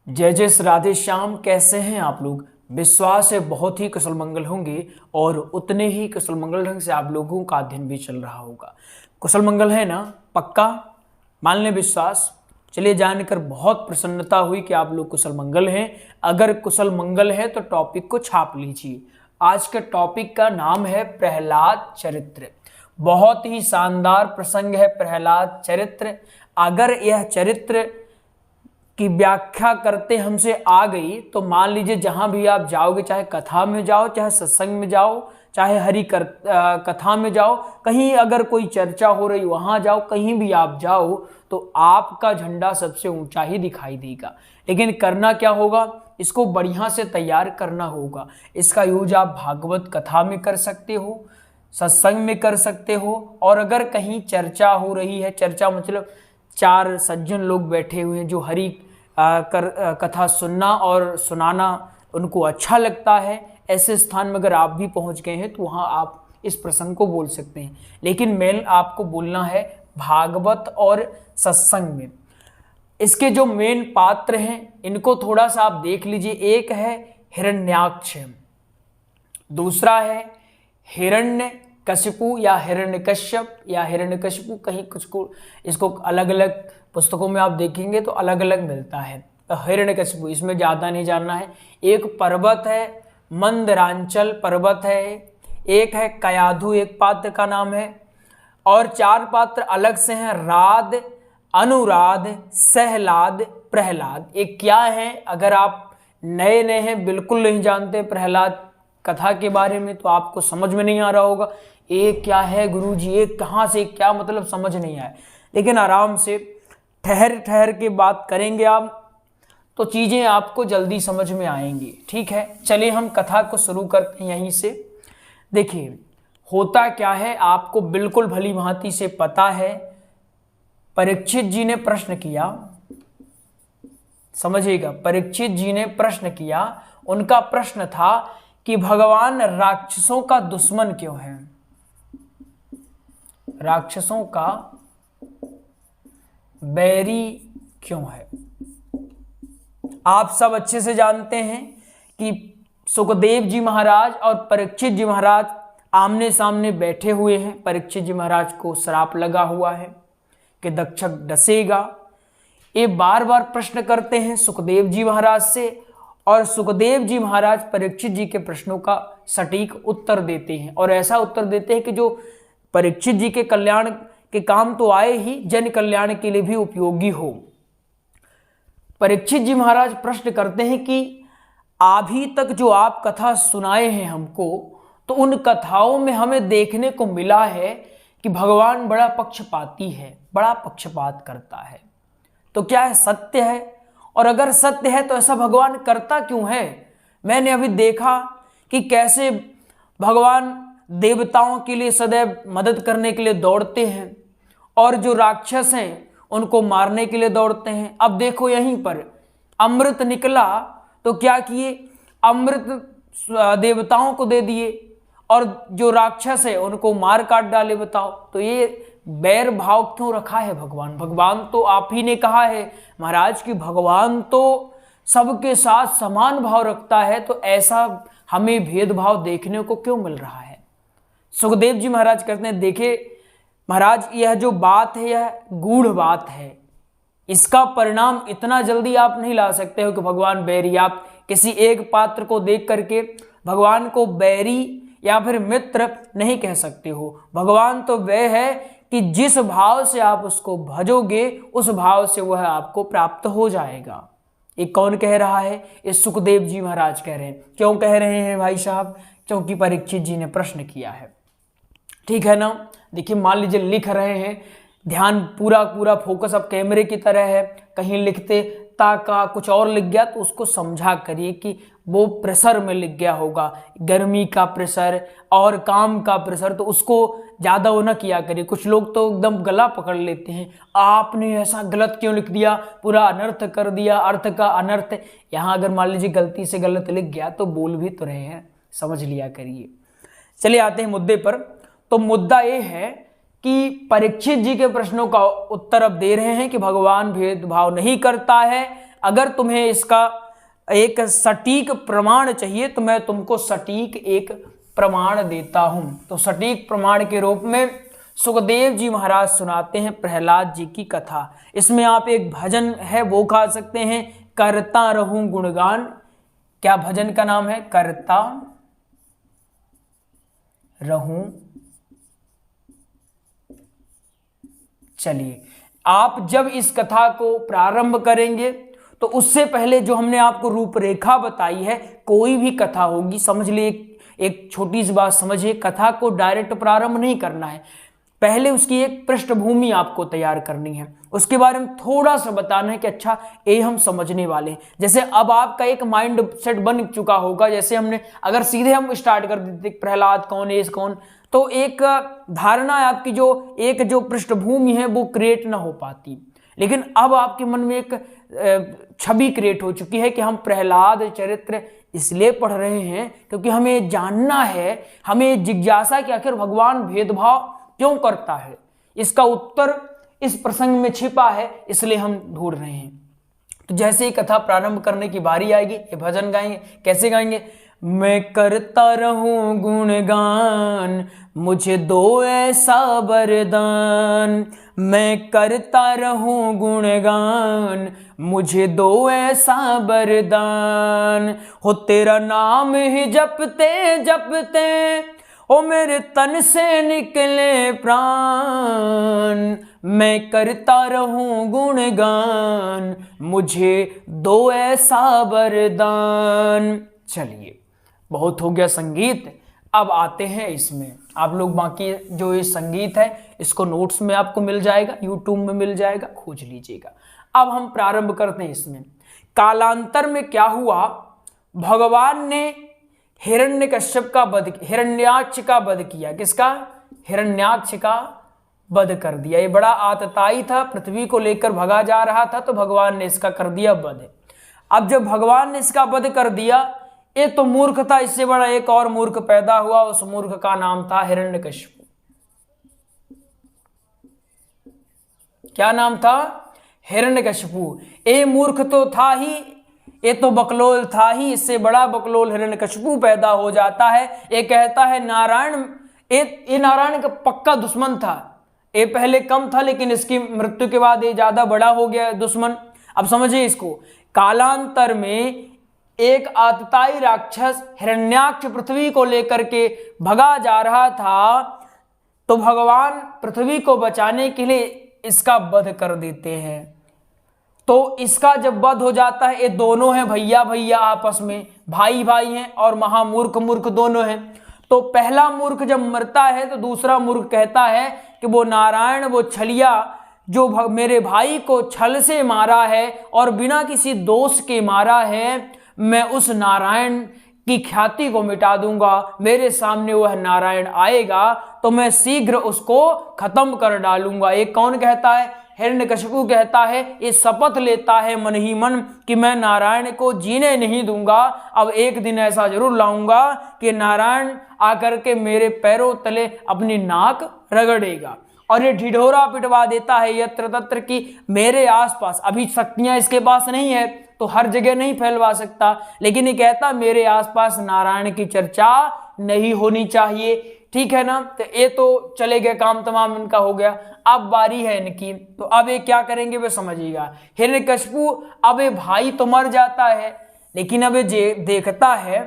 जय जय श्री राधे श्याम। कैसे हैं आप लोग? विश्वास है बहुत ही कुशल मंगल होंगे और उतने ही कुशल मंगल ढंग से आप लोगों का अध्ययन भी चल रहा होगा। कुशल मंगल है ना? पक्का मान लें विश्वास। चलिए, जानकर बहुत प्रसन्नता हुई कि आप लोग कुशल मंगल हैं। अगर कुशल मंगल है तो टॉपिक को छाप लीजिए। आज के टॉपिक का नाम है प्रहलाद चरित्र। बहुत ही शानदार प्रसंग है प्रहलाद चरित्र। अगर यह चरित्र की व्याख्या करते हमसे आ गई तो मान लीजिए जहां भी आप जाओगे, चाहे कथा में जाओ, चाहे सत्संग में जाओ, चाहे कथा में जाओ, कहीं अगर कोई चर्चा हो रही वहां जाओ, कहीं भी आप जाओ तो आपका झंडा सबसे ऊंचा ही दिखाई देगा। लेकिन करना क्या होगा? इसको बढ़िया से तैयार करना होगा। इसका यूज आप भागवत कथा में कर सकते हो, सत्संग में कर सकते हो, और अगर कहीं चर्चा हो रही है, चर्चा मतलब चार सज्जन लोग बैठे हुए हैं जो हरि कथा सुनना और सुनाना उनको अच्छा लगता है, ऐसे स्थान में अगर आप भी पहुंच गए हैं तो वहां आप इस प्रसंग को बोल सकते हैं। लेकिन मेन आपको बोलना है भागवत और सत्संग में। इसके जो मेन पात्र हैं इनको थोड़ा सा आप देख लीजिए। एक है हिरण्याक्ष, दूसरा है हिरण्यकशिपु या हिरण्यकश्यप या हिरण्यकशिपु, कहीं कुछ को इसको अलग अलग पुस्तकों में आप देखेंगे तो अलग अलग मिलता है। तो हिरण्यकशिपु इसमें ज़्यादा नहीं जानना है। एक पर्वत है, मंदरांचल पर्वत है, एक है कयाधु, एक पात्र का नाम है, और चार पात्र अलग से हैं, राध, अनुराध, सहलाद, प्रहलाद। एक क्या है? अगर आप नए नए हैं, बिल्कुल नहीं जानते प्रहलाद कथा के बारे में, तो आपको समझ में नहीं आ रहा होगा एक क्या है गुरुजी, एक कहाँ से, क्या मतलब समझ नहीं आया। लेकिन आराम से ठहर ठहर के बात करेंगे आप तो चीज़ें आपको जल्दी समझ में आएंगी। ठीक है, चलिए हम कथा को शुरू करते हैं यहीं से। देखिए होता क्या है, आपको बिल्कुल भली भांति से पता है। परीक्षित जी ने प्रश्न किया, समझिएगा, परीक्षित जी ने प्रश्न किया। उनका प्रश्न था कि भगवान राक्षसों का दुश्मन क्यों है? राक्षसों का बैरी क्यों है? आप सब अच्छे से जानते हैं कि सुखदेव जी महाराज और परीक्षित जी महाराज आमने सामने बैठे हुए हैं। परीक्षित जी महाराज को श्राप लगा हुआ है कि दक्षक डसेगा। ये बार बार प्रश्न करते हैं सुखदेव जी महाराज से, और सुखदेव जी महाराज परीक्षित जी के प्रश्नों का सटीक उत्तर देते हैं, और ऐसा उत्तर देते हैं कि जो परीक्षित जी के कल्याण के काम तो आए ही, जन कल्याण के लिए भी उपयोगी हो। परीक्षित जी महाराज प्रश्न करते हैं कि अभी तक जो आप कथा सुनाए हैं हमको, तो उन कथाओं में हमें देखने को मिला है कि भगवान बड़ा पक्षपाती है, बड़ा पक्षपात करता है। तो क्या है, सत्य है? और अगर सत्य है तो ऐसा भगवान करता क्यों है? मैंने अभी देखा कि कैसे भगवान देवताओं के लिए सदैव मदद करने के लिए दौड़ते हैं और जो राक्षस हैं उनको मारने के लिए दौड़ते हैं। अब देखो यहीं पर अमृत निकला तो क्या किए? अमृत देवताओं को दे दिए और जो राक्षस है उनको मार काट डाले। बताओ, तो ये बैर भाव क्यों रखा है भगवान? भगवान तो आप ही ने कहा है महाराज कि भगवान तो सबके साथ समान भाव रखता है, तो ऐसा हमें भेदभाव देखने को क्यों मिल रहा है? सुखदेव जी महाराज कहते हैं, देखे महाराज, यह जो बात है यह गूढ़ बात है। इसका परिणाम इतना जल्दी आप नहीं ला सकते हो कि भगवान बैरी। आप किसी एक पात्र को देख करके भगवान को बैरी या फिर मित्र नहीं कह सकते हो। भगवान तो वह है कि जिस भाव से आप उसको भजोगे उस भाव से वह आपको प्राप्त हो जाएगा। ये कौन कह रहा है? ये सुखदेव जी महाराज कह रहे हैं। क्यों कह रहे हैं भाई साहब? क्योंकि परीक्षित जी ने प्रश्न किया है। ठीक है ना? देखिए, मान लीजिए लिख रहे हैं, ध्यान पूरा पूरा फोकस अब कैमरे की तरह है। कहीं लिखते ताका कुछ और लिख गया तो उसको समझा करिए कि वो प्रेशर में लिख गया होगा, गर्मी का प्रेशर और काम का प्रेशर, तो उसको ज़्यादा वो ना किया करिए। कुछ लोग तो एकदम गला पकड़ लेते हैं, आपने ऐसा गलत क्यों लिख दिया, पूरा अनर्थ कर दिया, अर्थ का अनर्थ। यहाँ अगर मान लीजिए गलती से गलत लिख गया तो बोल भी तो रहे हैं, समझ लिया करिए। चलिए आते हैं मुद्दे पर। तो मुद्दा ये है कि परीक्षित जी के प्रश्नों का उत्तर अब दे रहे हैं कि भगवान भेदभाव नहीं करता है, अगर तुम्हें इसका एक सटीक प्रमाण चाहिए तो मैं तुमको सटीक एक प्रमाण देता हूं। तो सटीक प्रमाण के रूप में सुखदेव जी महाराज सुनाते हैं प्रहलाद जी की कथा। इसमें आप एक भजन है वो गा सकते हैं, करता रहूं गुणगान। क्या भजन का नाम है? करता रहूं। चलिए, आप जब इस कथा को प्रारंभ करेंगे तो उससे पहले जो हमने आपको रूपरेखा बताई है, कोई भी कथा होगी, समझ लिए, एक छोटी सी बात समझिए, कथा को डायरेक्ट प्रारंभ नहीं करना है, पहले उसकी एक पृष्ठभूमि आपको तैयार करनी है, उसके बारे में थोड़ा सा बताना है कि अच्छा ये हम समझने वाले हैं। जैसे अब आपका एक माइंड सेट बन चुका होगा, जैसे हमने अगर सीधे हम स्टार्ट कर देते प्रहलाद कौन है, कौन, तो एक धारणा है आपकी, जो पृष्ठभूमि है वो क्रिएट ना हो पाती। लेकिन अब आपके मन में एक छवि क्रिएट हो चुकी है कि हम प्रहलाद चरित्र इसलिए पढ़ रहे हैं क्योंकि हमें जानना है, हमें जिज्ञासा कि आखिर भगवान भेदभाव क्यों करता है, इसका उत्तर इस प्रसंग में छिपा है, इसलिए हम ढूंढ रहे हैं। तो जैसे ही कथा प्रारंभ करने की बारी आएगी, ये भजन गाएंगे। कैसे गाएंगे? मैं करता रहूं गुणगान, मुझे दो ऐसा वरदान। मैं करता रहूं गुणगान, मुझे दो ऐसा वरदान। हो तेरा नाम ही जपते जपते ओ मेरे तन से निकले प्राण। मैं करता रहूं गुणगान, मुझे दो ऐसा वरदान। चलिए, बहुत हो गया संगीत, अब आते हैं इसमें। आप लोग बाकी जो ये संगीत है इसको नोट्स में आपको मिल जाएगा, यूट्यूब में मिल जाएगा, खोज लीजिएगा। अब हम प्रारंभ करते हैं इसमें। कालांतर में क्या हुआ, भगवान ने हिरण्यकश्यप का वध, हिरण्याक्ष का वध किया। किसका? हिरण्याक्ष का वध कर दिया। ये बड़ा आतताई था, पृथ्वी को लेकर भगा जा रहा था, तो भगवान ने इसका कर दिया वध। अब जब भगवान ने इसका वध कर दिया, ये तो मूर्ख था, इससे बड़ा एक और मूर्ख पैदा हुआ, उस मूर्ख का नाम था हिरण्यकश्यप। क्या नाम था? हिरण्यकश्यप। ये मूर्ख तो था ही, ये तो बकलोल था ही, इससे बड़ा बकलोल हिरण्यकश्यप पैदा हो जाता है। ये कहता है नारायण, ये नारायण का पक्का दुश्मन था। ये पहले कम था, लेकिन इसकी मृत्यु के बाद ये ज्यादा बड़ा हो गया दुश्मन। अब समझिए इसको, कालांतर में एक आतताई राक्षस हिरण्याक्ष पृथ्वी को लेकर के भगा जा रहा था, तो भगवान पृथ्वी को बचाने के लिए इसका वध कर देते हैं। तो इसका जब वध हो जाता है, ये दोनों हैं भैया भैया, आपस में भाई भाई हैं, और महामूर्ख मूर्ख दोनों हैं। तो पहला मूर्ख जब मरता है तो दूसरा मूर्ख कहता है कि वो नारायण, वो छलिया जो मेरे भाई को छल से मारा है और बिना किसी दोष के मारा है, मैं उस नारायण की ख्याति को मिटा दूंगा। मेरे सामने वह नारायण आएगा तो मैं शीघ्र उसको खत्म कर डालूंगा। ये कौन कहता है? हिरण्यकशिपु कहता है, ये शपथ लेता है मन ही मन कि मैं नारायण को जीने नहीं दूंगा। अब एक दिन ऐसा जरूर लाऊंगा कि नारायण आकर के मेरे पैरों तले अपनी नाक रगड़ेगा। और ये ढिढोरा पिटवा देता है यत्र तत्र की मेरे आसपास, अभी शक्तियां इसके पास नहीं है तो हर जगह नहीं फैलवा सकता, लेकिन ये कहता मेरे आसपास नारायण की चर्चा नहीं होनी चाहिए। ठीक है ना? तो ये तो चले गए, काम तमाम इनका हो गया। अब बारी है इनकी, तो अब ये क्या करेंगे वे समझिएगा। हिरण्यकशिपु अब ये भाई तो मर जाता है, लेकिन अब ये देखता है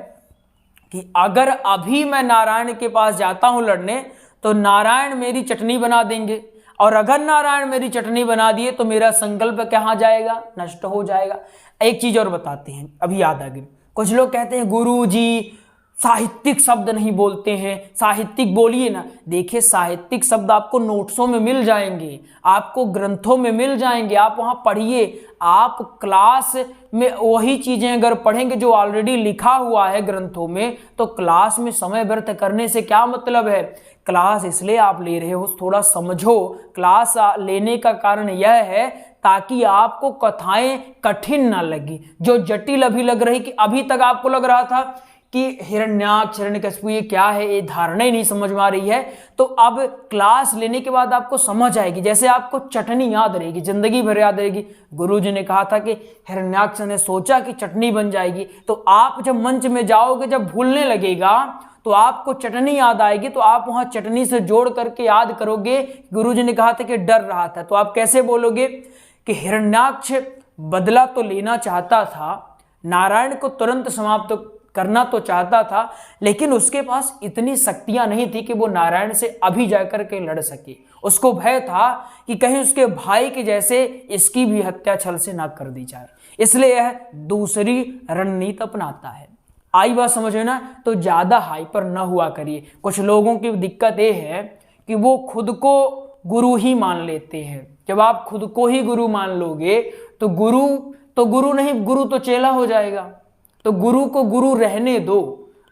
कि अगर अभी मैं नारायण के पास जाता हूं लड़ने तो नारायण मेरी चटनी बना देंगे, और अगर नारायण मेरी चटनी बना दिए तो मेरा संकल्प कहाँ जाएगा? नष्ट हो जाएगा। एक चीज और बताते हैं, अभी याद आ गई। कुछ लोग कहते हैं गुरु जी साहित्यिक शब्द नहीं बोलते हैं, साहित्यिक बोलिए ना। देखिए, साहित्यिक शब्द आपको नोट्सों में मिल जाएंगे, आपको ग्रंथों में मिल जाएंगे, आप वहां पढ़िए। आप क्लास में वही चीजें अगर पढ़ेंगे जो ऑलरेडी लिखा हुआ है ग्रंथों में, तो क्लास में समय व्यर्थ करने से क्या मतलब है? क्लास इसलिए आप ले रहे हो, थोड़ा समझो। क्लास लेने का कारण यह है ताकि आपको कथाएं कठिन ना लगी, जो जटिल अभी लग रही कि अभी तक आपको लग रहा था कि हिरण्याक्ष हिरण्यकशिपु ये क्या है, ये धारणा ही नहीं समझ में आ रही है, तो अब क्लास लेने के बाद आपको समझ आएगी। जैसे आपको चटनी याद रहेगी, जिंदगी भर याद रहेगी। गुरुजी ने कहा था कि हिरण्याक्ष ने सोचा कि चटनी बन जाएगी, तो आप जब मंच में जाओगे, जब भूलने लगेगा तो आपको चटनी याद आएगी, तो आप वहां चटनी से जोड़ करके याद करोगे। गुरुजी ने कहा था कि डर रहा था, तो आप कैसे बोलोगे कि हिरण्याक्ष बदला तो लेना चाहता था, नारायण को तुरंत समाप्त करना तो चाहता था, लेकिन उसके पास इतनी शक्तियां नहीं थी कि वो नारायण से अभी जाकर के लड़ सके। उसको भय था कि कहीं उसके भाई के जैसे इसकी भी हत्या छल से ना कर दी जाए, इसलिए यह दूसरी रणनीति अपनाता है। आई बात समझ में ना? तो ज्यादा हाइपर ना हुआ करिए। कुछ लोगों की दिक्कत ये है कि वो खुद को गुरु ही मान लेते हैं। जब आप खुद को ही गुरु मान लोगे तो गुरु नहीं, गुरु तो चेला हो जाएगा। तो गुरु को गुरु रहने दो।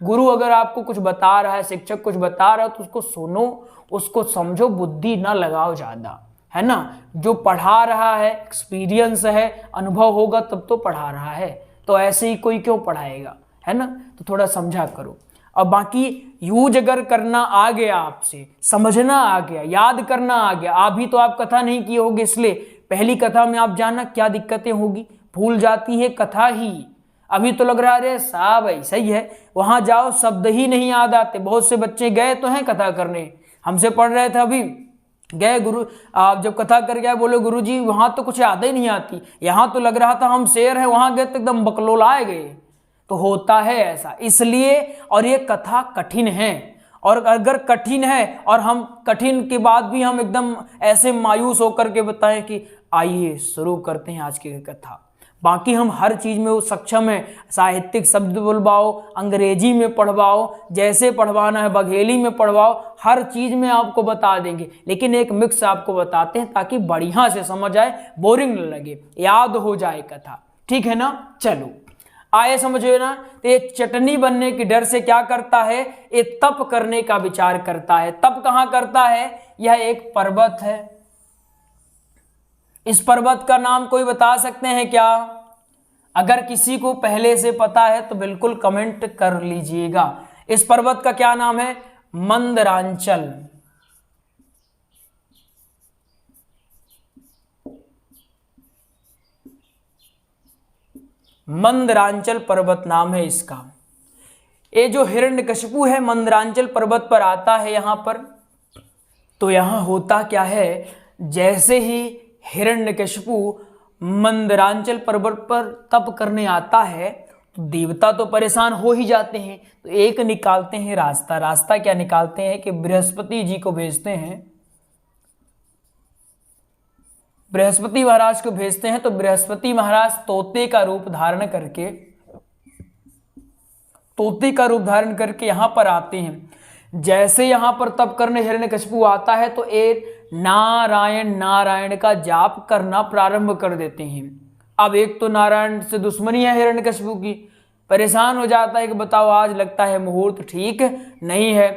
गुरु अगर आपको कुछ बता रहा है, शिक्षक कुछ बता रहा है, तो उसको सुनो, उसको समझो, बुद्धि ना लगाओ ज्यादा, है ना। जो पढ़ा रहा है, एक्सपीरियंस है, अनुभव होगा तब तो पढ़ा रहा है, तो ऐसे ही कोई क्यों पढ़ाएगा, है ना। तो थोड़ा समझा करो। अब बाकी यूज अगर करना आ गया, आपसे समझना आ गया, याद करना आ गया, अभी तो आप कथा नहीं किए होगे, इसलिए पहली कथा में आप जानना क्या दिक्कतें होगी। भूल जाती है कथा ही। अभी तो लग रहा है अरे साहब ऐसा ही है, वहां जाओ शब्द ही नहीं याद आते। बहुत से बच्चे गए तो हैं कथा करने, हमसे पढ़ रहे थे अभी, गए गुरु, आप जब कथा कर गए बोले गुरु जी वहां तो कुछ याद ही नहीं आती, यहाँ तो लग रहा था हम शेर हैं, वहां गए तो एकदम बकलोलाए गए। तो होता है ऐसा इसलिए, और ये कथा कठिन है, और अगर कठिन है और हम कठिन के बाद भी हम एकदम ऐसे मायूस होकर के बताएं कि आइए शुरू करते हैं आज की कथा। बाकी हम हर चीज में वो सक्षम है, साहित्यिक शब्द बुलवाओ, अंग्रेजी में पढ़वाओ, जैसे पढ़वाना है बघेली में पढ़वाओ, हर चीज में आपको बता देंगे, लेकिन एक मिक्स आपको बताते हैं ताकि बढ़िया से समझ आए, बोरिंग न लगे, याद हो जाए कथा। ठीक है ना? चलो आए समझो ना। तो ये चटनी बनने के डर से क्या करता है, ये तप करने का विचार करता है। तप कहां करता है? यह एक पर्वत है। इस पर्वत का नाम कोई बता सकते हैं क्या? अगर किसी को पहले से पता है तो बिल्कुल कमेंट कर लीजिएगा। इस पर्वत का क्या नाम है? मंदरांचल। मंदरांचल पर्वत नाम है इसका। ये जो हिरण्यकशिपु है मंदरांचल पर्वत पर आता है यहां पर। तो यहां होता क्या है, जैसे ही हिरण्यकशिपु मंदरांचल पर्वत पर तप करने आता है तो देवता तो परेशान हो ही जाते हैं। तो एक निकालते हैं रास्ता। रास्ता क्या निकालते हैं कि बृहस्पति जी को भेजते हैं, बृहस्पति महाराज को भेजते हैं। तो बृहस्पति महाराज तोते का रूप धारण करके यहां पर आते हैं। जैसे यहां पर तप करने हिरण्यकशिपु आता है तो एक नारायण नारायण का जाप करना प्रारंभ कर देते हैं। अब एक तो नारायण से दुश्मनी है हिरण्यकशिपु की, परेशान हो जाता है कि बताओ आज लगता है मुहूर्त ठीक नहीं है।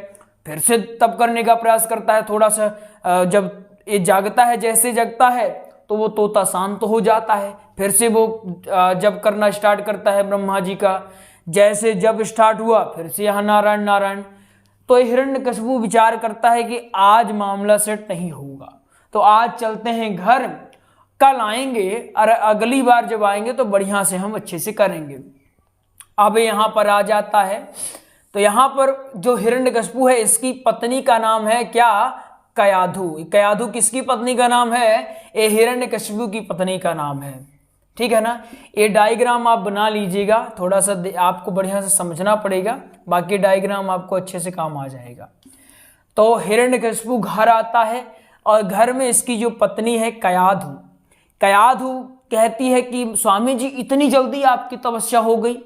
फिर से तप करने का प्रयास करता है। थोड़ा सा जब ये जागता है, जैसे जगता है तो वो तोता शांत हो जाता है। फिर से वो जब करना स्टार्ट करता है ब्रह्मा जी का। जैसे जब स्टार्ट हुआ फिर से यहाँ नारायण नारायण। तो हिरण्यकशिपु विचार करता है कि आज मामला सेट नहीं होगा, तो आज चलते हैं घर, कल आएंगे और अगली बार जब आएंगे तो बढ़िया से हम अच्छे से करेंगे। अब यहाँ पर आ जाता है। तो यहाँ पर जो हिरण्यकशिपु है इसकी पत्नी का नाम है क्या? कयाधु। कयाधु किसकी पत्नी का नाम है? ये हिरण्यकशिपु की पत्नी का नाम है। ठीक है ना? ये डायग्राम आप बना लीजिएगा, थोड़ा सा आपको बढ़िया से समझना पड़ेगा, बाकी डायग्राम आपको अच्छे से काम आ जाएगा। तो हिरण्यकशिपु घर आता है और घर में इसकी जो पत्नी है कयाधु, कयाधु कहती है कि स्वामी जी इतनी जल्दी आपकी तपस्या हो गई,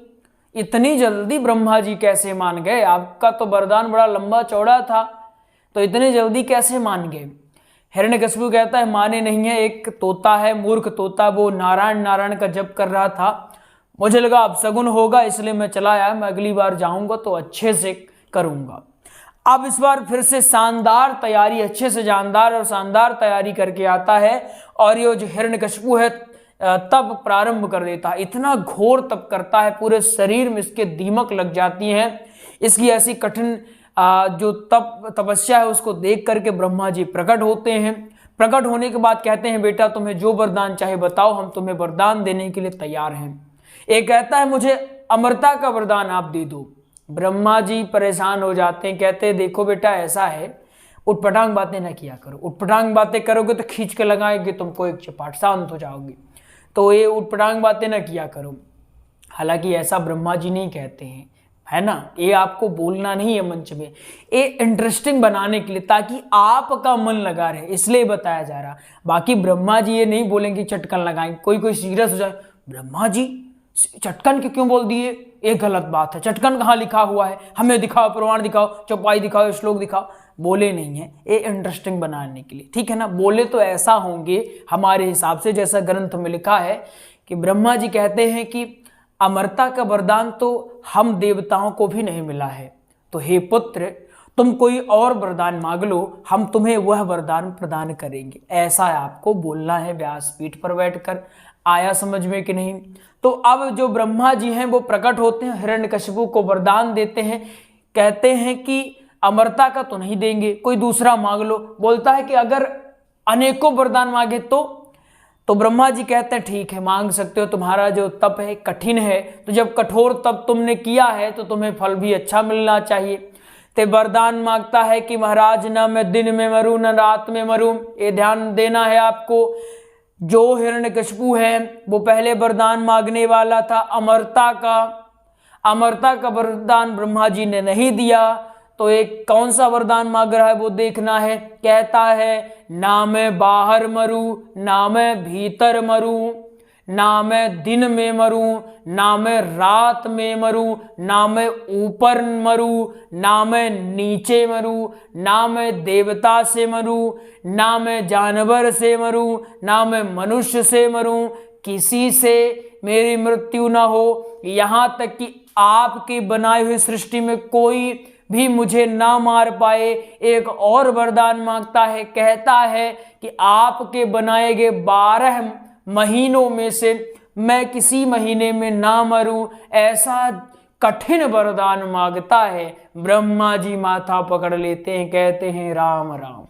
इतनी जल्दी ब्रह्मा जी कैसे मान गए? आपका तो वरदान बड़ा लंबा चौड़ा था, तो इतनी जल्दी कैसे मान गए? हिरण्यकशिपु कहता है माने नहीं है, एक तोता है, मूर्ख तोता, वो नारायण नारायण का जप कर रहा था, मुझे लगा अब सगुन होगा इसलिए मैं चला आया, मैं अगली बार जाऊंगा तो अच्छे से करूंगा। अब इस बार फिर से शानदार तैयारी, अच्छे से जानदार और शानदार तैयारी करके आता है। और ये जो हिरण्यकशिपु है तप प्रारंभ कर देता है। इतना घोर तप करता है, पूरे शरीर में इसके दीमक लग जाती हैं। इसकी ऐसी कठिन जो तपस्या है उसको देख करके ब्रह्मा जी प्रकट होते हैं। प्रकट होने के बाद कहते हैं, बेटा तुम्हें जो वरदान चाहे बताओ, हम तुम्हें वरदान देने के लिए तैयार हैं। एक कहता है मुझे अमरता का वरदान आप दे दो। ब्रह्मा जी परेशान हो जाते हैं, कहते हैं देखो बेटा ऐसा है, उटपटांग बातें ना किया करो, उटपटांग बातें करोगे तो खींच के लगाएंगे तुमको एक चपाट, शांत हो जाओगे, तो ये उटपटांग बातें ना किया करो। हालांकि ऐसा ब्रह्मा जी नहीं कहते हैं, है ना, ये आपको बोलना नहीं है मंच में, ये इंटरेस्टिंग बनाने के लिए, ताकि आपका मन लगा रहे, इसलिए बताया जा रहा। बाकी ब्रह्मा जी ये नहीं बोलेंगे चटकन लगाएंगे, कोई सीरियस हो जाए, ब्रह्मा जी चटकन के क्यों बोल दिए, ये गलत बात है, चटकन कहाँ लिखा हुआ है, हमें दिखाओ, प्रमाण दिखाओ, चौपाई दिखाओ, श्लोक दिखाओ। बोले नहीं है, ये इंटरेस्टिंग बनाने के लिए, ठीक है ना। बोले तो ऐसा होंगे हमारे हिसाब से, जैसा ग्रंथ में लिखा है कि ब्रह्मा जी कहते हैं कि अमरता का वरदान तो हम देवताओं को भी नहीं मिला है, तो हे पुत्र तुम कोई और वरदान मांग लो, हम तुम्हें वह वरदान प्रदान करेंगे। ऐसा आपको बोलना है व्यासपीठ पर बैठकर। आया समझ में कि नहीं। तो अब जो ब्रह्मा जी हैं वो प्रकट होते हैं, हिरण्यकशिपु को वरदान देते हैं, कहते हैं कि अमरता का तो नहीं देंगे, कोई दूसरा मांग लो। बोलता है कि अगर अनेकों वरदान मांगे तो ब्रह्मा जी कहते हैं ठीक है मांग सकते हो, तुम्हारा जो तप है कठिन है, तो जब कठोर तप तुमने किया है तो तुम्हें फल भी अच्छा मिलना चाहिए। ते वरदान मांगता है कि महाराज न मैं दिन में मरूं न रात में मरूं। ये ध्यान देना है आपको, जो हिरण्यकशिपु है वो पहले वरदान मांगने वाला था अमरता का, अमरता का वरदान ब्रह्मा जी ने नहीं दिया, तो एक कौन सा वरदान मांग रहा है वो देखना है। कहता है ना मैं बाहर मरूं ना मैं भीतर मरूं, ना मैं दिन में मरूं ना मैं रात में मरूं, ना मैं ऊपर मरूं ना मैं नीचे मरूं, ना मैं देवता से मरूं ना मैं जानवर से मरूं, ना मैं मनुष्य से मरूं, किसी से मेरी मृत्यु ना हो, यहाँ तक कि आपकी बनाई हुई सृष्टि में कोई भी मुझे ना मार पाए। एक और वरदान मांगता है, कहता है कि आपके बनाए गए 12 महीनों में से मैं किसी महीने में ना मरूं, ऐसा कठिन वरदान मांगता है। ब्रह्मा जी माथा पकड़ लेते हैं, कहते हैं राम राम,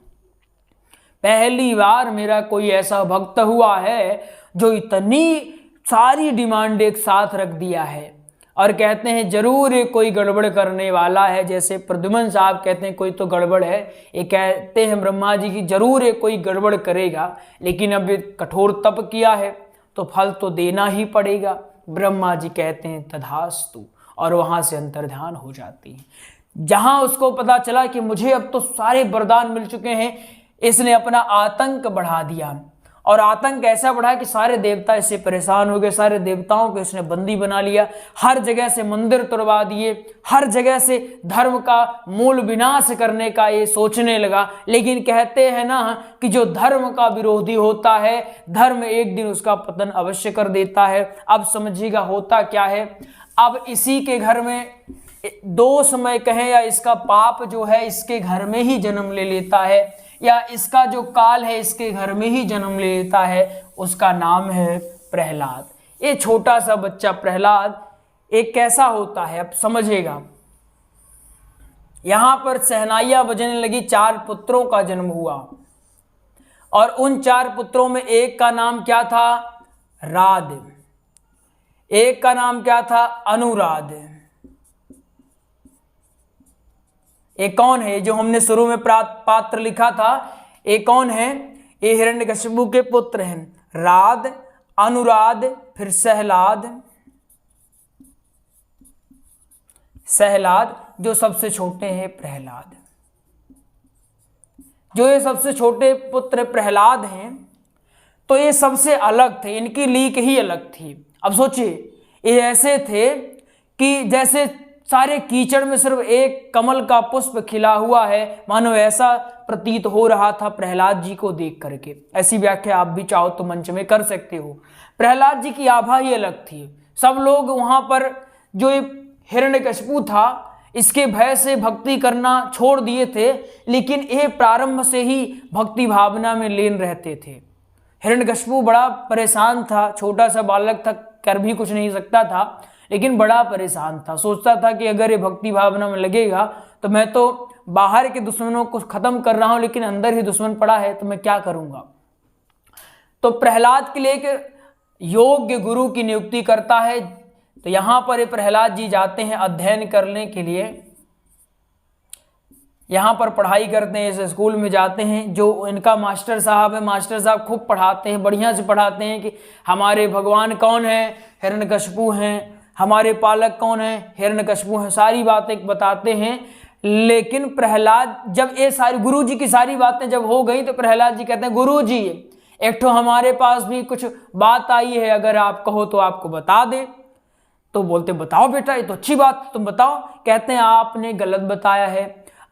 पहली बार मेरा कोई ऐसा भक्त हुआ है जो इतनी सारी डिमांड एक साथ रख दिया है। और कहते हैं जरूर ये कोई गड़बड़ करने वाला है, जैसे प्रद्युम्न साहब कहते हैं कोई तो गड़बड़ है, ये कहते हैं ब्रह्मा जी की जरूर ये कोई गड़बड़ करेगा, लेकिन अब ये कठोर तप किया है तो फल तो देना ही पड़ेगा। ब्रह्मा जी कहते हैं तथास्तु, और वहां से अंतर्ध्यान हो जाती है। जहां उसको पता चला कि मुझे अब तो सारे वरदान मिल चुके हैं, इसने अपना आतंक बढ़ा दिया, और आतंक ऐसा बढ़ा कि सारे देवता इससे परेशान हो गए, सारे देवताओं को इसने बंदी बना लिया, हर जगह से मंदिर तोड़वा दिए, हर जगह से धर्म का मूल विनाश करने का ये सोचने लगा। लेकिन कहते हैं ना कि जो धर्म का विरोधी होता है, धर्म एक दिन उसका पतन अवश्य कर देता है। अब समझिएगा होता क्या है, अब इसी के घर में 2 समय कहें या इसका पाप जो है इसके घर में ही जन्म ले लेता है, या इसका जो काल है इसके घर में ही जन्म ले लेता है। उसका नाम है प्रहलाद। ये छोटा सा बच्चा प्रहलाद एक कैसा होता है अब समझेगा। यहां पर शहनाइयां बजने लगी, 4 पुत्रों का जन्म हुआ, और उन 4 पुत्रों में एक का नाम क्या था, राध, एक का नाम क्या था, अनुराध। एक कौन है जो हमने शुरू में पात्र लिखा था, एक कौन है, ये हिरण्यकशिपु के पुत्र हैं, राध, अनुराध, फिर सहलाद, सहलाद जो सबसे छोटे हैं प्रहलाद। जो ये सबसे छोटे पुत्र प्रहलाद हैं तो ये सबसे अलग थे, इनकी लीक ही अलग थी। अब सोचिए ये ऐसे थे कि जैसे सारे कीचड़ में सिर्फ एक कमल का पुष्प खिला हुआ है, मानो ऐसा प्रतीत हो रहा था प्रहलाद जी को देख करके। ऐसी व्याख्या आप भी चाहो तो मंच में कर सकते हो। प्रहलाद जी की आभा ही अलग थी। सब लोग वहां पर जो हिरण्यकशिपु था इसके भय से भक्ति करना छोड़ दिए थे, लेकिन ये प्रारंभ से ही भक्ति भावना में लीन रहते थे। हिरण्यकशिपु बड़ा परेशान था, छोटा सा बालक था, कर भी कुछ नहीं सकता था, लेकिन बड़ा परेशान था। सोचता था कि अगर ये भक्ति भावना में लगेगा तो मैं तो बाहर के दुश्मनों को खत्म कर रहा हूं, लेकिन अंदर ही दुश्मन पड़ा है, तो मैं क्या करूंगा। तो प्रहलाद के लिए एक योग्य गुरु की नियुक्ति करता है। तो यहां पर ये प्रहलाद जी जाते हैं अध्ययन करने के लिए, यहाँ पर पढ़ाई करते हैं, इस स्कूल में जाते हैं। जो इनका मास्टर साहब है, मास्टर साहब खूब पढ़ाते हैं, बढ़िया से पढ़ाते हैं कि हमारे भगवान कौन है, हिरण्यकशिपु हैं, हमारे पालक कौन है, हिरण्यकशिपु हैं, सारी बातें बताते हैं। लेकिन प्रहलाद, जब ये सारी गुरुजी की सारी बातें जब हो गई तो प्रहलाद जी कहते हैं, गुरुजी एक तो हमारे पास भी कुछ बात आई है, अगर आप कहो तो आपको बता दे। तो बोलते बताओ बेटा, ये तो अच्छी बात, तुम बताओ। कहते हैं आपने गलत बताया है,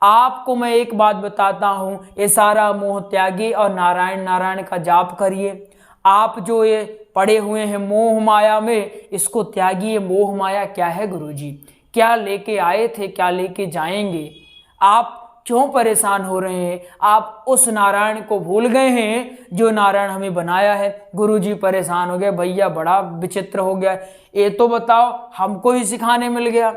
आपको मैं एक बात बताता हूं, ये सारा मोह त्यागिए और नारायण नारायण का जाप करिए। आप जो ये पड़े हुए हैं मोह माया में, इसको त्यागिए। मोह माया क्या है गुरुजी, क्या लेके आए थे, क्या लेके जाएंगे, आप क्यों परेशान हो रहे हैं, आप उस नारायण को भूल गए हैं जो नारायण हमें बनाया है। गुरुजी परेशान हो गए, भैया बड़ा विचित्र हो गया, ये तो बताओ, हमको ही सिखाने मिल गया।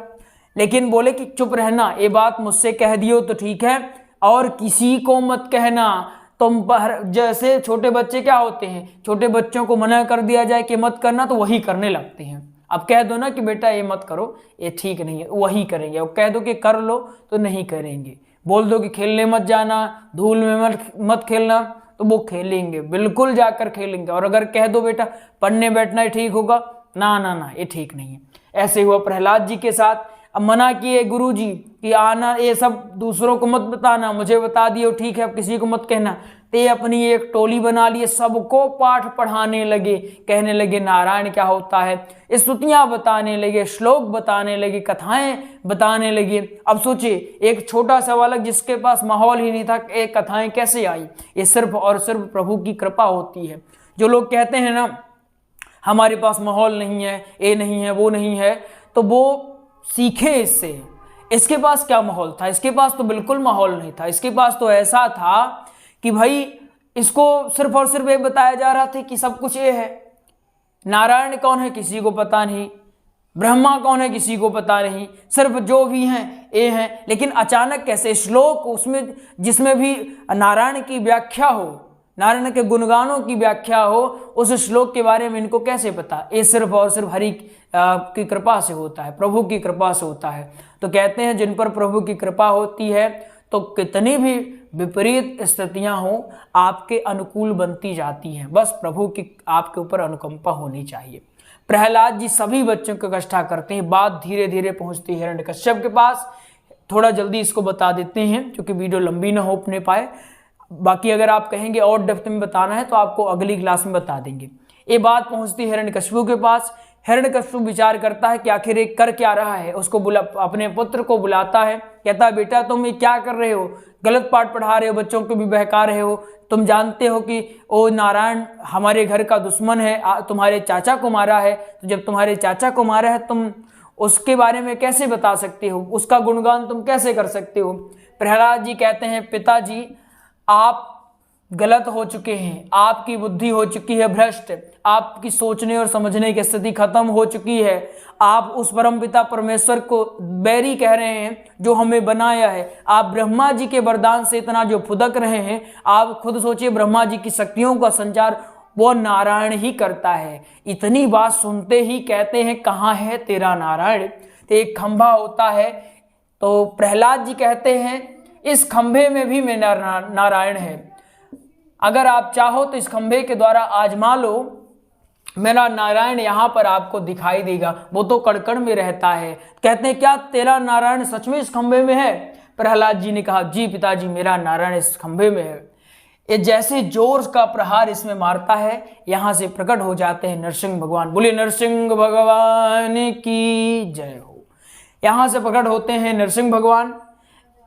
लेकिन बोले कि चुप रहना, ये बात मुझसे कह दियो तो ठीक है, और किसी को मत कहना। तुम जैसे छोटे बच्चे क्या होते हैं, छोटे बच्चों को मना कर दिया जाए कि मत करना तो वही करने लगते हैं। अब कह दो ना कि बेटा ये मत करो, ये ठीक नहीं है, वही करेंगे। और कह दो कि कर लो तो नहीं करेंगे। बोल दो कि खेलने मत जाना, धूल में मत खेलना, तो वो खेलेंगे, बिल्कुल जाकर खेलेंगे। और अगर कह दो बेटा पढ़ने बैठना ही ठीक होगा, ना ना ना, ये ठीक नहीं है। ऐसे हुआ प्रहलाद जी के साथ। अब मना किए गुरुजी कि आना, ये सब दूसरों को मत बताना, मुझे बता दियो ठीक है, अब किसी को मत कहना। तो ये अपनी एक टोली बना लिए, सबको पाठ पढ़ाने लगे, कहने लगे नारायण क्या होता है, स्तुतियां बताने लगे, श्लोक बताने लगे, कथाएं बताने लगे। अब सोचिए एक छोटा सा बालक जिसके पास माहौल ही नहीं था, एक कथाएं कैसे आई। ये सिर्फ और सिर्फ प्रभु की कृपा होती है। जो लोग कहते हैं ना हमारे पास माहौल नहीं है, ये नहीं है, वो नहीं है, तो वो सीखे इससे। इसके पास क्या माहौल था, इसके पास तो बिल्कुल माहौल नहीं था। इसके पास तो ऐसा था कि भाई इसको सिर्फ और सिर्फ ये बताया जा रहा था कि सब कुछ ये है, नारायण कौन है किसी को पता नहीं, ब्रह्मा कौन है किसी को पता नहीं, सिर्फ जो भी हैं ये हैं। लेकिन अचानक कैसे श्लोक उसमें जिसमें भी नारायण की व्याख्या हो, नारायण के गुणगानों की व्याख्या हो, उस श्लोक के बारे में इनको कैसे पता। ये सिर्फ और सिर्फ हरि की कृपा से होता है, प्रभु की कृपा से होता है। तो कहते हैं जिन पर प्रभु की कृपा होती है तो कितनी भी विपरीत स्थितियां हो आपके अनुकूल बनती जाती हैं। बस प्रभु की आपके ऊपर अनुकंपा होनी चाहिए। प्रहलाद जी सभी बच्चों को इकट्ठा करते हैं। बात धीरे धीरे पहुंचती है हिरण्यकश्यप के पास। थोड़ा जल्दी इसको बता देते हैं क्योंकि वीडियो लंबी ना हो पाए। बाकी अगर आप कहेंगे और डेप्थ में बताना है तो आपको अगली क्लास में बता देंगे। ये बात पहुंचती है हिरण्यकशिपु के पास। हिरण्यकशिपु विचार करता है कि आखिर एक कर क्या रहा है। उसको अपने पुत्र को बुलाता है, कहता है बेटा तुम ये क्या कर रहे हो, गलत पाठ पढ़ा रहे हो, बच्चों को भी बहका रहे हो। तुम जानते हो कि ओ नारायण हमारे घर का दुश्मन है, तुम्हारे चाचा को मारा है। तो जब तुम्हारे चाचा को मारा है तुम उसके बारे में कैसे बता सकते हो, उसका गुणगान तुम कैसे कर सकते हो। प्रहलाद जी कहते हैं पिताजी आप गलत हो चुके हैं, आपकी बुद्धि हो चुकी है भ्रष्ट, आपकी सोचने और समझने की स्थिति खत्म हो चुकी है। आप उस परमपिता परमेश्वर को बैरी कह रहे हैं जो हमें बनाया है। आप ब्रह्मा जी के वरदान से इतना जो फुदक रहे हैं। आप खुद सोचिए ब्रह्मा जी की शक्तियों का संचार वो नारायण ही करता है। इतनी बात सुनते ही कहते हैं कहाँ है तेरा नारायण। तो एक खंभा होता है, तो प्रहलाद जी कहते हैं इस खंभे में भी मेरा नारायण है, अगर आप चाहो तो इस खंभे के द्वारा आजमा लो, मेरा नारायण यहाँ पर आपको दिखाई देगा। वो तो कड़कड़ में रहता है। कहते हैं क्या तेरा नारायण सच में इस खंभे में है। प्रहलाद जी ने कहा जी पिताजी मेरा नारायण इस खंभे में है। ये जैसे जोर का प्रहार इसमें मारता है, यहाँ से प्रकट हो जाते हैं नरसिंह भगवान। बोले नरसिंह भगवान की जय हो। यहाँ से प्रकट होते हैं नरसिंह भगवान।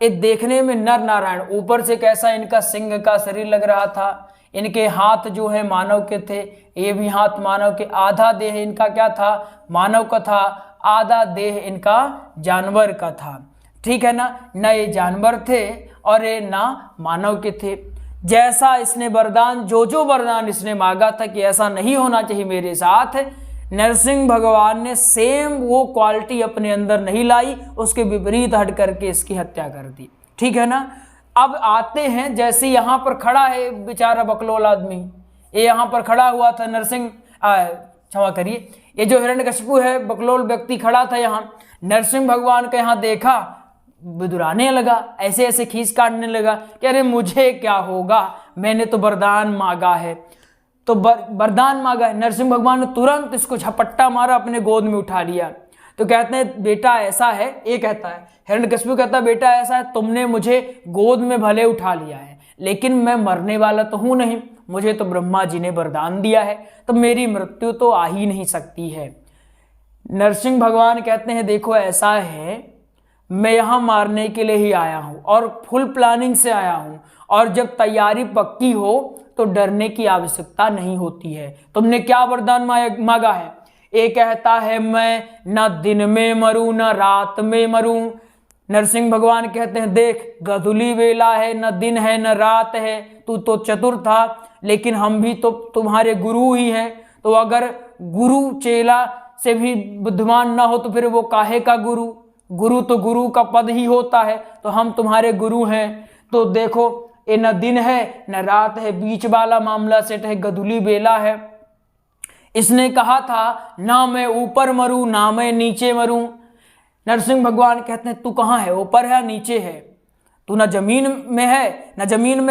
ये देखने में नर नारायण, ऊपर से कैसा इनका सिंह का शरीर लग रहा था। इनके हाथ जो है मानव के थे, ये भी हाथ मानव के। आधा देह इनका क्या था, मानव का था, आधा देह इनका जानवर का था। ठीक है ना, न ये जानवर थे और ये ना मानव के थे। जैसा इसने वरदान, जो वरदान इसने मांगा था कि ऐसा नहीं होना चाहिए मेरे साथ, नरसिंह भगवान ने सेम वो क्वालिटी अपने अंदर नहीं लाई, उसके विपरीत हट करके इसकी हत्या कर दी। ठीक है ना। अब आते हैं, जैसे यहाँ पर खड़ा है बेचारा बकलोल आदमी, ये यहाँ पर खड़ा हुआ था नरसिंह, क्षमा करिए, ये जो हिरण्यकशिपु है बकलोल व्यक्ति खड़ा था यहाँ, नरसिंह भगवान का यहाँ देखा, बुदुराने लगा, ऐसे ऐसे खींच काटने लगा कि अरे मुझे क्या होगा, मैंने तो वरदान मांगा है। तो वरदान मांगा है, नरसिंह भगवान ने तुरंत इसको झपट्टा मारा, अपने गोद में उठा लिया। तो कहते हैं बेटा ऐसा है, ये कहता है, हिरण्यकशिपु कहता है बेटा ऐसा है, तुमने मुझे गोद में भले उठा लिया है, लेकिन मैं मरने वाला तो हूं नहीं, मुझे तो ब्रह्मा जी ने वरदान दिया है, तो मेरी मृत्यु तो आ ही नहीं सकती है। नरसिंह भगवान कहते हैं देखो ऐसा है, मैं यहाँ मारने के लिए ही आया हूँ और फुल प्लानिंग से आया हूँ, और जब तैयारी पक्की हो तो डरने की आवश्यकता नहीं होती है। तुमने क्या वरदान मांगा है? ये कहता है मैं न दिन में मरूं न रात में मरूं। नरसिंह भगवान कहते हैं देख गधुली वेला है, न दिन है न रात है, तू तो चतुर था, लेकिन हम भी तो तुम्हारे गुरु ही हैं, तो अगर गुरु चेला से भी बुद्धिमान ना हो तो फिर वो काहे का गुरु? गुरु तो गुरु का पद ही होता है, तो हम तुम्हारे गुरु हैं। तो देखो ये न दिन है न रात है, बीच वाला मामला सेट है, गधुली बेला है। इसने कहा था ना मैं ऊपर मरूं ना मैं नीचे मरूं। नरसिंह भगवान कहते हैं तू कहाँ है, ऊपर है नीचे है? तू ना जमीन में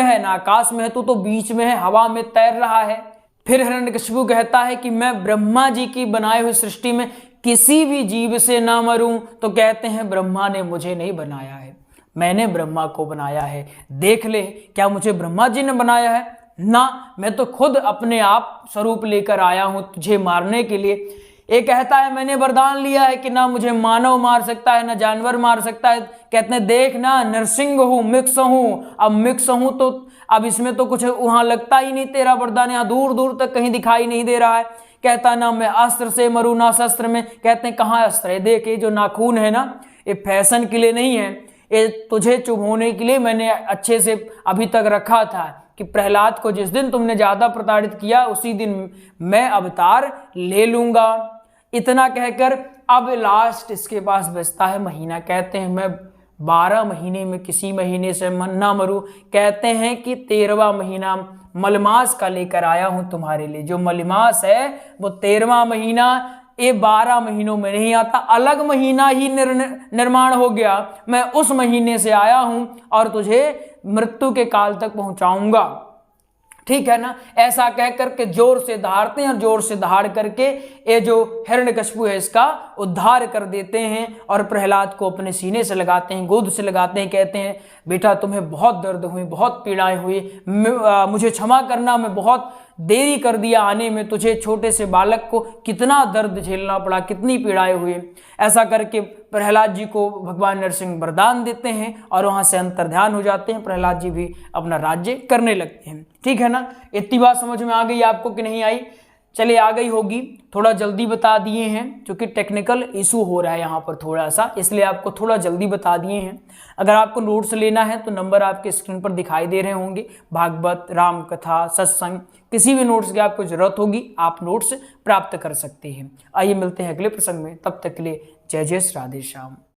है ना आकाश में है, तू तो बीच में है, हवा में तैर रहा है। फिर हिरण्यकशिपु कहता है कि मैं ब्रह्मा जी की बनाई हुई सृष्टि में किसी भी जीव से ना मरूं। तो कहते हैं ब्रह्मा ने मुझे नहीं बनाया है, मैंने ब्रह्मा को बनाया है। देख ले क्या मुझे ब्रह्मा जी ने बनाया है? ना, मैं तो खुद अपने आप स्वरूप लेकर आया हूं तुझे मारने के लिए। ये कहता है मैंने वरदान लिया है कि ना मुझे मानव मार सकता है ना जानवर मार सकता है। कहते हैं देख ना नरसिंह हूं, मिक्स हूं, अब मिक्स हूं तो अब इसमें तो कुछ वहां लगता ही नहीं, तेरा वरदान यहाँ दूर दूर तक कहीं दिखाई नहीं दे रहा है। कहता ना मैं अस्त्र से मरूं ना शस्त्र में। कहते हैं कहाँ अस्त्र है? देख ये जो नाखून है ना, ये फैशन के लिए नहीं है, ये तुझे चुभोने के लिए मैंने अच्छे से अभी तक रखा था कि प्रहलाद को जिस दिन तुमने ज्यादा प्रताड़ित किया उसी दिन मैं अवतार ले लूंगा। इतना कहकर अब लास्ट इसके पास बचता है महीना। कहते हैं मैं 12 महीने में किसी महीने से ना मरूं। कहते हैं कि 13वां महीना मलमास का लेकर आया हूं तुम्हारे लिए। जो मलमास है वो 13वां महीना, ये 12 महीनों में नहीं आता, अलग महीना ही निर्माण हो गया। मैं उस महीने से आया हूं और तुझे मृत्यु के काल तक पहुंचाऊंगा। ठीक है ना। ऐसा कह करके जोर से दहाड़ते हैं और जोर से दहाड़ करके ये जो हिरण्यकशिपु है इसका उद्धार कर देते हैं और प्रहलाद को अपने सीने से लगाते हैं, गोद से लगाते हैं। कहते हैं बेटा तुम्हें बहुत दर्द हुई, बहुत पीड़ाएं हुई, मुझे क्षमा करना, मैं बहुत देरी कर दिया आने में, तुझे छोटे से बालक को कितना दर्द झेलना पड़ा, कितनी पीड़ाएं हुई। ऐसा करके प्रहलाद जी को भगवान नरसिंह वरदान देते हैं और वहां से अंतर्ध्यान हो जाते हैं। प्रहलाद जी भी अपना राज्य करने लगते हैं। ठीक है ना। इतनी बात समझ में आ गई आपको कि नहीं आई? चलिए आ गई होगी, थोड़ा जल्दी बता दिए हैं क्योंकि टेक्निकल इशू हो रहा है यहाँ पर थोड़ा सा, इसलिए आपको थोड़ा जल्दी बता दिए हैं। अगर आपको नोट्स लेना है तो नंबर आपके स्क्रीन पर दिखाई दे रहे होंगे। भागवत, राम कथा, सत्संग, किसी भी नोट्स की आपको जरूरत होगी आप नोट्स प्राप्त कर सकते हैं। आइए मिलते हैं अगले प्रसंग में, तब तक के लिए जय जय राधे श्याम।